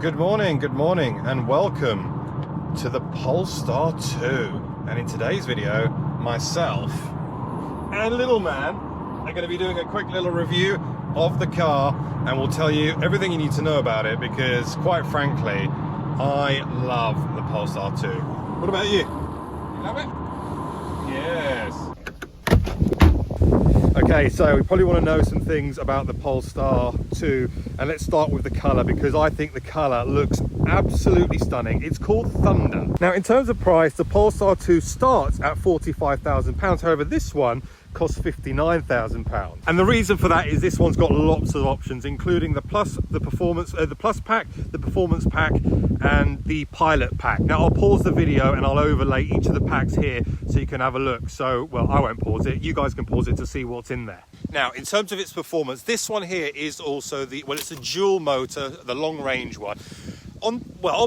Good morning, and welcome to the Polestar 2. And in today's video, myself and little man are going to be doing a quick little review of the car, and we'll tell you everything you need to know about it because, quite frankly, I love the Polestar 2. What about you? You love it? Yes. Okay, so we probably want to know some things about the Polestar 2, and let's start with the colour because I think the colour looks absolutely stunning. It's called Thunder. Now, in terms of price, the Polestar 2 starts at £45,000. However, this one costs £59,000, and the reason for that is this one's got lots of options, including the Plus, the Performance, the Plus pack, the Performance pack, and the Pilot pack. Now, I'll pause the video and I'll overlay each of the packs here so you can have a look. So, well, I won't pause it. You guys can pause it to see what's in there. Now, in terms of its performance, this one here is also the, well, it's a dual motor, the long range one. On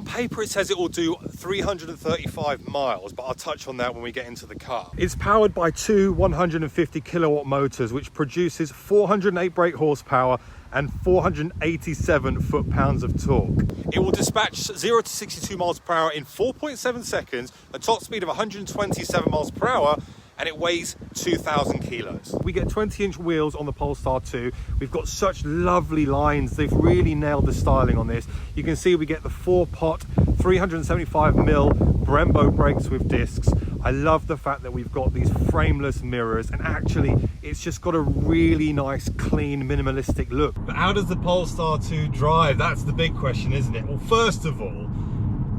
paper it says it will do 335 miles, but I'll touch on that when we get into the car. It's powered by two 150 kilowatt motors, which produces 408 brake horsepower and 487 foot-pounds of torque. It will dispatch 0 to 62 miles per hour in 4.7 seconds, a top speed of 127 miles per hour, and it weighs 2,000 kilos. We get 20-inch wheels on the Polestar 2. We've got such lovely lines. They've really nailed the styling on this. You can see we get the 4-pot, 375mm Brembo brakes with discs. I love the fact that we've got these frameless mirrors, and actually it's just got a really nice, clean, minimalistic look. But how does the Polestar 2 drive? That's the big question, isn't it? Well, first of all,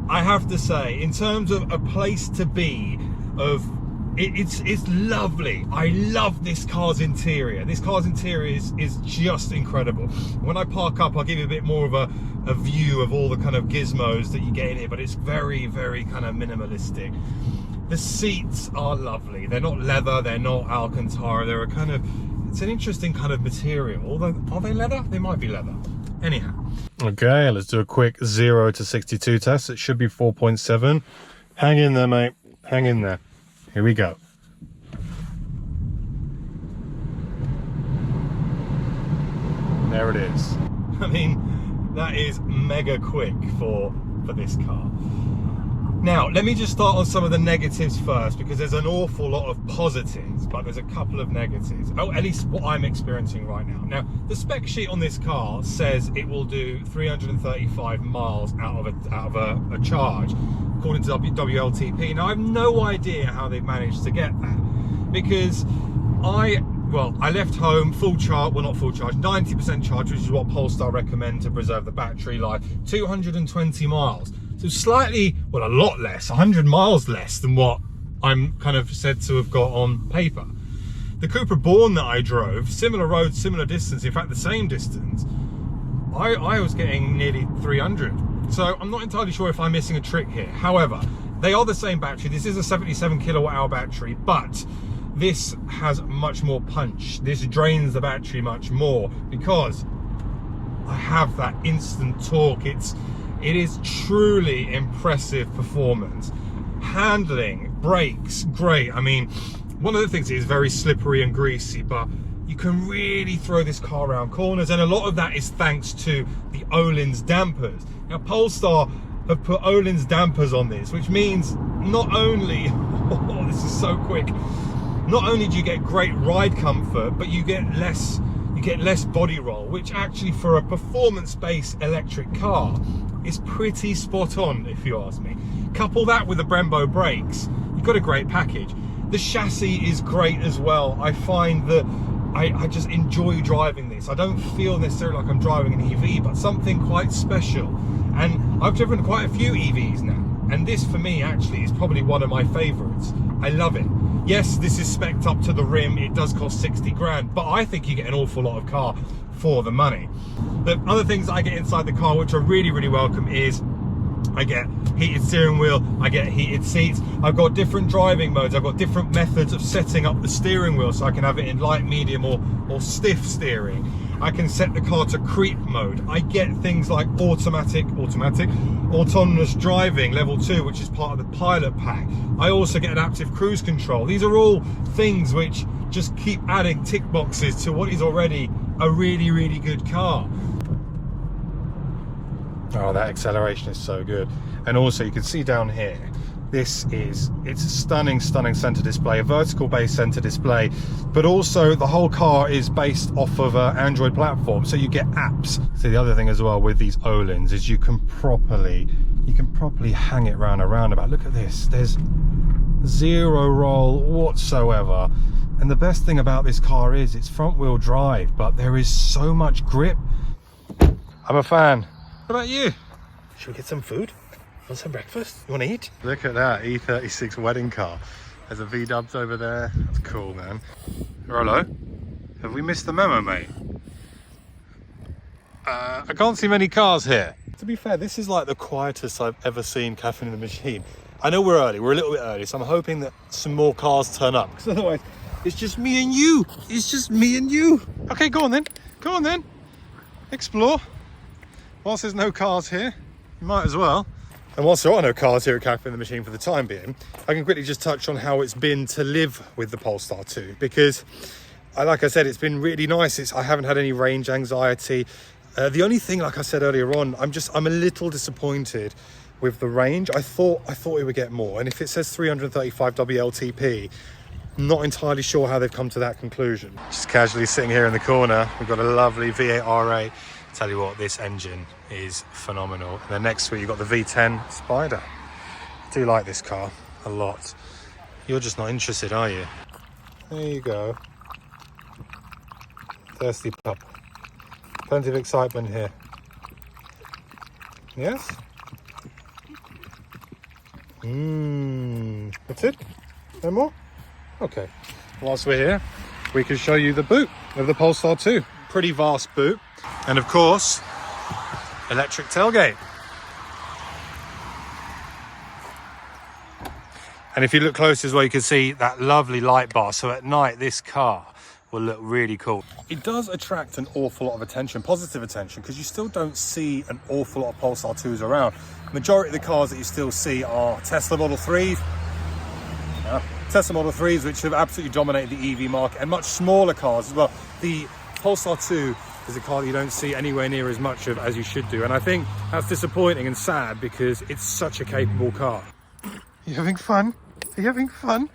I have to say, in terms of a place to be, it's lovely. I love this car's interior. This car's interior is just incredible. When I park up, I'll give you a bit more of a view of all the kind of gizmos that you get in here, but it's very, very kind of minimalistic. The seats are lovely. They're not leather, they're not Alcantara, they're a kind of, it's an interesting kind of material. Although, are they leather? They might be leather. Anyhow. Okay, let's do a quick 0 to 62 test. It should be 4.7. Hang in there, mate. Hang in there. Here we go. There it is. I mean, that is mega quick for this car. Now, let me just start on some of the negatives first, because there's an awful lot of positives, but there's a couple of negatives. Oh, at least what I'm experiencing right now. Now, the spec sheet on this car says it will do 335 miles out of a charge, according to WLTP. Now, I have no idea how they've managed to get that, because I left home full charge, well, not full charge, 90% charge, which is what Polestar recommend to preserve the battery life, 220 miles. So slightly, well, a lot less, 100 miles less than what I'm kind of said to have got on paper. The Cupra Born that I drove, similar road, similar distance, in fact the same distance, I was getting nearly 300. So I'm not entirely sure if I'm missing a trick here. However, they are the same battery. This is a 77 kilowatt hour battery, but this has much more punch. This drains the battery much more because I have that instant torque. It is truly impressive performance. Handling, brakes, great. I mean, one of the things is very slippery and greasy, but you can really throw this car around corners, and a lot of that is thanks to the Öhlins dampers. Now, Polestar have put Öhlins dampers on this, which means not only, oh, this is so quick, not only do you get great ride comfort, but you get less body roll, which actually for a performance-based electric car is pretty spot on, if you ask me. Couple that with the Brembo brakes, you've got a great package. The chassis is great as well. I find that I just enjoy driving this. I don't feel necessarily like I'm driving an EV, but something quite special. And I've driven quite a few EVs now, and this for me actually is probably one of my favorites. I love it. Yes, this is spec'd up to the rim. It does cost 60 grand, but I think you get an awful lot of car for the money. The other things that I get inside the car, which are really, really welcome, is I get heated steering wheel, I get heated seats, I've got different driving modes, I've got different methods of setting up the steering wheel, so I can have it in light, medium or stiff steering. I can set the car to creep mode. I get things like autonomous driving level 2, which is part of the Pilot pack. I also get adaptive cruise control. These are all things which just keep adding tick boxes to what is already a really, really good car. Oh, that acceleration is so good. And also you can see down here, it's a stunning center display, a vertical base center display, but also the whole car is based off of an Android platform, so you get apps. So the other thing as well with these Olins is you can properly hang it round a roundabout. Look at this, there's zero roll whatsoever. And the best thing about this car is it's front wheel drive, but there is so much grip. I'm a fan. What about you? Should we get some food? Want some breakfast? You want to eat? Look at that E36 wedding car. There's a V-dubs over there. That's cool, man. Hello. Have we missed the memo, mate? I can't see many cars here. To be fair, this is like the quietest I've ever seen Caffeine in the Machine. I know we're early. We're a little bit early, so I'm hoping that some more cars turn up. Because otherwise, it's just me and you. It's just me and you. Okay, go on then. Go on then. Explore. Whilst there's no cars here, you might as well. And whilst there are no cars here at Caffeine in the Machine for the time being, I can quickly just touch on how it's been to live with the Polestar 2, because like I said, it's been really nice. I haven't had any range anxiety. The only thing, like I said earlier on, I'm a little disappointed with the range. I thought we would get more, and if it says 335 WLTP, not entirely sure how they've come to that conclusion. Just casually sitting here in the corner, we've got a lovely V8 R8. Tell you what, this engine is phenomenal. And then next to it, you've got the V10 Spider. I do like this car a lot. You're just not interested, are you? There you go. Thirsty pup. Plenty of excitement here. Yes? That's it? No more? Okay. Whilst we're here, we can show you the boot of the Polestar 2. Pretty vast boot. And of course, electric tailgate. And if you look close as well, you can see that lovely light bar. So at night, this car will look really cool. It does attract an awful lot of attention, positive attention, because you still don't see an awful lot of Polestar 2s around. Majority of the cars that you still see are Tesla Model 3s. Tesla Model 3s, which have absolutely dominated the EV market, and much smaller cars as well. The Polestar 2 is a car that you don't see anywhere near as much of as you should do. And I think that's disappointing and sad because it's such a capable car. You having fun? Are you having fun?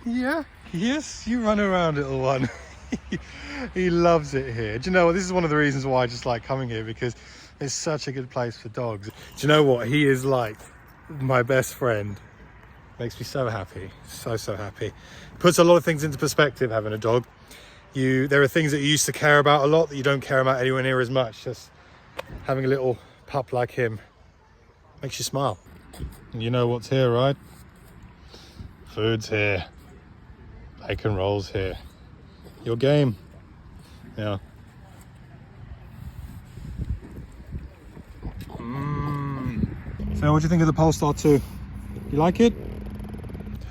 Yeah? Yes? You run around, little one. He loves it here. Do you know what? This is one of the reasons why I just like coming here, because it's such a good place for dogs. Do you know what? He is like my best friend. Makes me so happy. So happy. Puts a lot of things into perspective, having a dog. There are things that you used to care about a lot that you don't care about anywhere near as much. Just having a little pup like him makes you smile. And you know what's here, right? Food's here. Bacon rolls here. Your game. Yeah. So what do you think of the Polestar 2? You like it?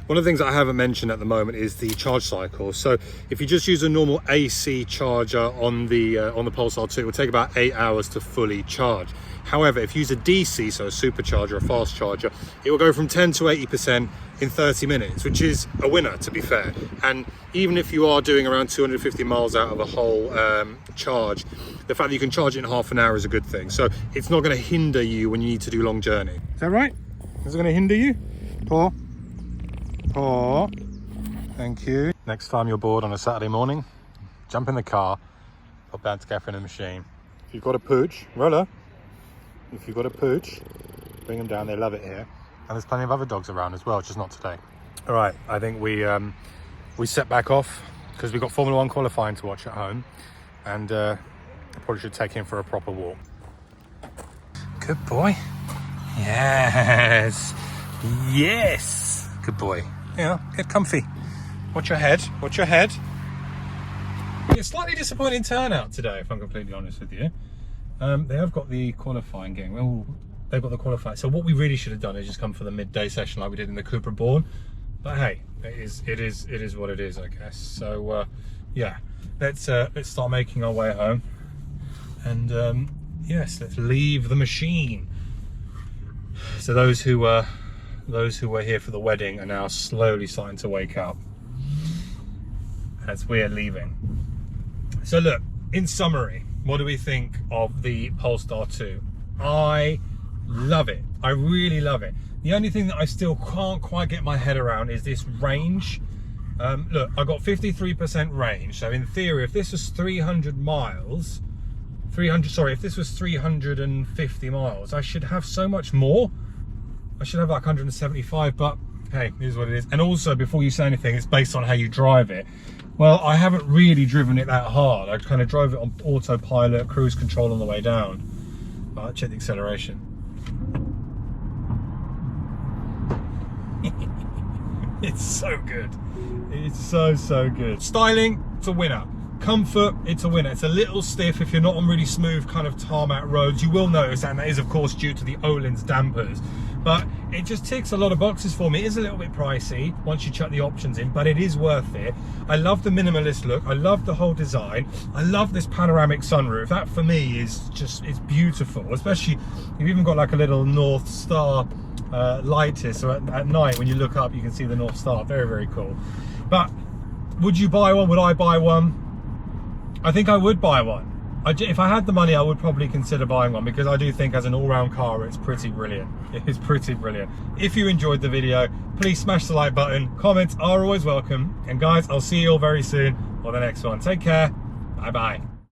One of the things that I haven't mentioned at the moment is the charge cycle. So if you just use a normal AC charger on the Polestar 2, it will take about 8 hours to fully charge. However, if you use a DC, so a supercharger, a fast charger, it will go from 10 to 80% in 30 minutes, which is a winner, to be fair. And even if you are doing around 250 miles out of a whole charge, the fact that you can charge it in half an hour is a good thing. So it's not going to hinder you when you need to do long journey. Is that right? Is it going to hinder you? Paw? Paw. Thank you. Next time you're bored on a Saturday morning, jump in the car, pop down to Caffeine in the Machine. If you've got a pooch, Roller, if you've got a pooch, bring them down, they love it here. And there's plenty of other dogs around as well, just not today. All right, I think we set back off because we've got Formula 1 qualifying to watch at home, and I probably should take him for a proper walk. Good boy. Yes. Yes. Good boy. Yeah, get comfy. Watch your head. Watch your head. Yeah, slightly disappointing turnout today, if I'm completely honest with you. They have got the qualifying game. Well, they've got the qualifying. So what we really should have done is just come for the midday session like we did in the Cooper Bourne. But hey, it is what it is, I guess. So yeah, let's start making our way home. And yes, let's leave the machine. So those who were here for the wedding are now slowly starting to wake up as we are leaving. So look, in summary, what do we think of the Polestar 2? I love it. I really love it. The only thing that I still can't quite get my head around is this range. Look, I got 53% range. So in theory, if this was 300 miles, if this was 350 miles, I should have so much more. I should have like 175, but hey, it is what it is. And also, before you say anything, it's based on how you drive it. Well, I haven't really driven it that hard. I kind of drove it on autopilot, cruise control on the way down. But check the acceleration. It's so good. It's so good. Styling, it's a winner. Comfort, it's a winner. It's a little stiff if you're not on really smooth kind of tarmac roads. You will notice, and that is of course due to the Öhlins dampers. But it just ticks a lot of boxes for me. It is a little bit pricey once you chuck the options in, but it is worth it. I love the minimalist look. I love the whole design. I love this panoramic sunroof. That for me is just, it's beautiful. Especially, you've even got like a little North Star lighter, so at night when you look up you can see the North Star. Very cool. But would you buy one? Would I buy one? I think I would buy one. If I had the money, I would probably consider buying one, because I do think as an all-round car it's pretty brilliant. It is pretty brilliant. If you enjoyed the video, please smash the like button. Comments are always welcome, and guys, I'll see you all very soon on the next one. Take care. Bye bye.